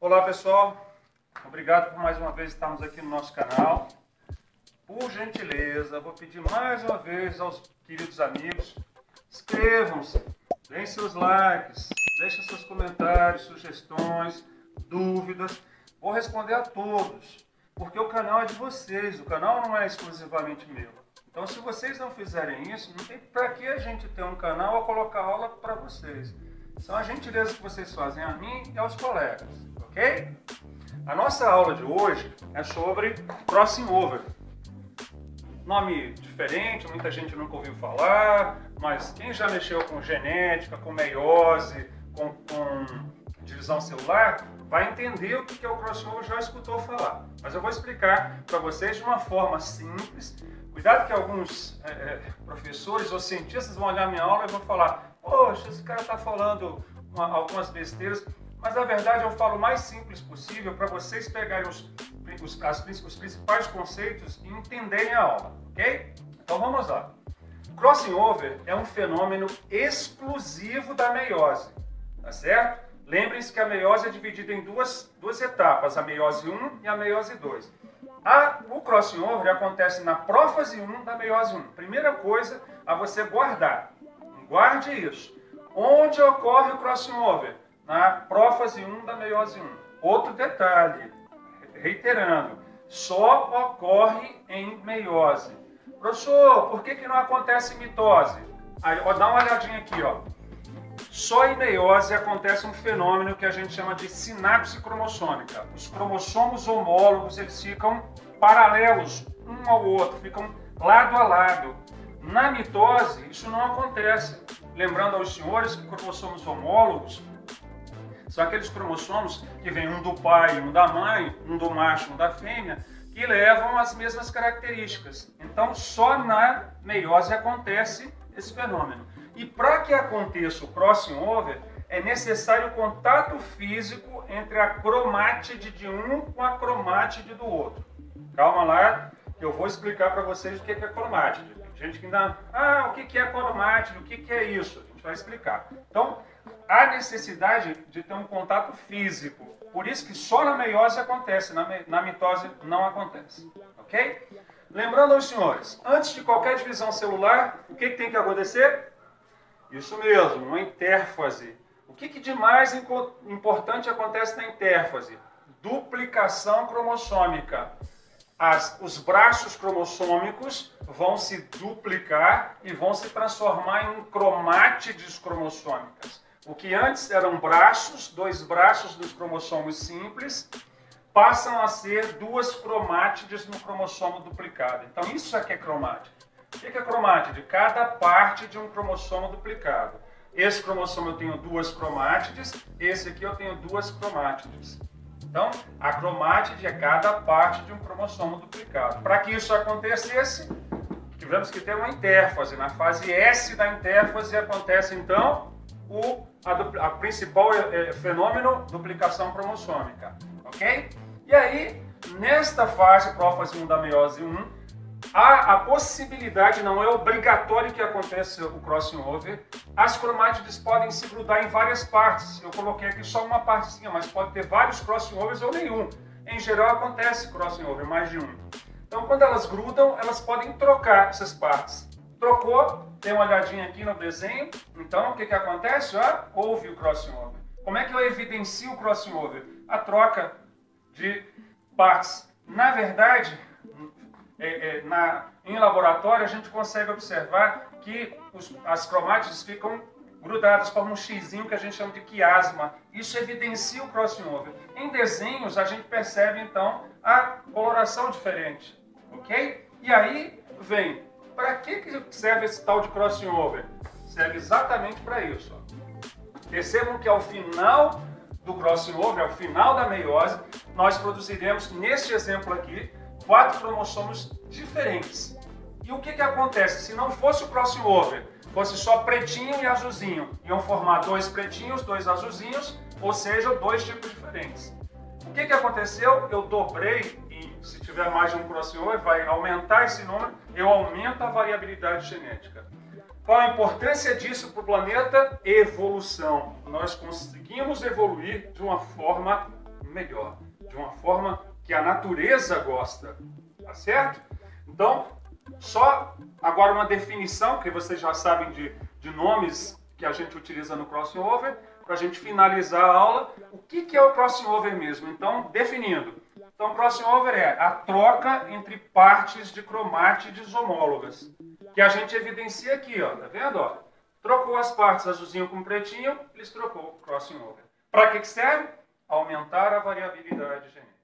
Olá pessoal, obrigado por mais uma vez estarmos aqui no nosso canal. Por gentileza, vou pedir mais uma vez aos queridos amigos, inscrevam-se, deem seus likes, deixem seus comentários, sugestões, dúvidas. Vou responder a todos, porque o canal é de vocês, o canal não é exclusivamente meu. Então se vocês não fizerem isso, não tem para que a gente ter um canal ou colocar aula para vocês. São as gentilezas que vocês fazem a mim e aos colegas, ok? A nossa aula de hoje é sobre crossing over. Nome diferente, muita gente nunca ouviu falar, mas quem já mexeu com genética, com meiose, com divisão celular, vai entender o que é o crossing over, já escutou falar. Mas eu vou explicar para vocês de uma forma simples. Cuidado que alguns professores ou cientistas vão olhar minha aula e vão falar: poxa, esse cara está falando algumas besteiras, mas na verdade eu falo o mais simples possível para vocês pegarem os principais conceitos e entenderem a aula, ok? Então vamos lá. Crossing over é um fenômeno exclusivo da meiose, tá certo? Lembrem-se que a meiose é dividida em duas etapas, a meiose 1 e a meiose 2. O crossing over acontece na prófase 1 da meiose 1. Primeira coisa a você guardar. Guarde isso. Onde ocorre o crossing over? Na prófase 1 da meiose 1. Outro detalhe, reiterando, só ocorre em meiose. Professor, por que não acontece em mitose? Aí, dá uma olhadinha aqui, ó. Só em meiose acontece um fenômeno que a gente chama de sinapse cromossômica. Os cromossomos homólogos, eles ficam paralelos um ao outro, ficam lado a lado. Na mitose, isso não acontece. Lembrando aos senhores que cromossomos homólogos são aqueles cromossomos que vêm um do pai, um da mãe, um do macho, um da fêmea, que levam as mesmas características. Então, só na meiose acontece esse fenômeno. E para que aconteça o crossing over, é necessário contato físico entre a cromátide de um com a cromátide do outro. Calma lá, que eu vou explicar para vocês o que é cromátide. Tem gente que ainda, o que é cromátide, o que é isso? A gente vai explicar. Então, há necessidade de ter um contato físico. Por isso que só na meiose acontece, na mitose não acontece. Ok? Lembrando aos senhores, antes de qualquer divisão celular, o que tem que acontecer? Isso mesmo, uma intérfase. O que de mais importante acontece na intérfase? Duplicação cromossômica. Os braços cromossômicos vão se duplicar e vão se transformar em cromátides cromossômicas. O que antes eram braços, dois braços dos cromossomos simples, passam a ser duas cromátides no cromossomo duplicado. Então isso aqui é cromátide. O que é cromátide? Cada parte de um cromossomo duplicado. Esse cromossomo eu tenho duas cromátides, esse aqui eu tenho duas cromátides. Então, a cromátide é cada parte de um cromossomo duplicado. Para que isso acontecesse, tivemos que ter uma intérfase. Na fase S da intérfase acontece, então, a principal fenômeno, duplicação cromossômica. Ok? E aí, nesta fase, prófase 1 da meiose 1, há a possibilidade, não é obrigatório que aconteça o crossing over, as cromátides podem se grudar em várias partes. Eu coloquei aqui só uma partezinha, mas pode ter vários crossing overs ou nenhum. Em geral acontece crossing over, mais de um. Então quando elas grudam, elas podem trocar essas partes. Trocou, tem uma olhadinha aqui no desenho, então o que acontece? Houve o crossing over. Como é que eu evidencio o crossing over? A troca de partes. Na verdade, em laboratório a gente consegue observar que as cromátides ficam grudadas, formam um xizinho que a gente chama de quiasma. Isso evidencia o crossing over. Em desenhos a gente percebe então a coloração diferente, ok? E aí vem, para que serve esse tal de crossing over? Serve exatamente para isso. Percebam que ao final do crossing over, ao final da meiose, nós produziremos, neste exemplo aqui, 4 cromossomos diferentes. E o que acontece? Se não fosse o crossing over, fosse só pretinho e azulzinho, iam formar 2 pretinhos, 2 azulzinhos, ou seja, 2 tipos diferentes. O que aconteceu? Eu dobrei, e se tiver mais de um crossing over, vai aumentar esse número, eu aumento a variabilidade genética. Qual a importância disso para o planeta? Evolução. Nós conseguimos evoluir de uma forma melhor, de uma forma que a natureza gosta, tá certo? Então, só agora uma definição, que vocês já sabem de nomes que a gente utiliza no crossing over, para a gente finalizar a aula. O que é o crossing over mesmo? Então, definindo. Então, crossing over é a troca entre partes de cromátides homólogas, que a gente evidencia aqui, ó, tá vendo? Ó? Trocou as partes azulzinho com pretinho, eles trocou o crossing over. Para que serve? Aumentar a variabilidade genética.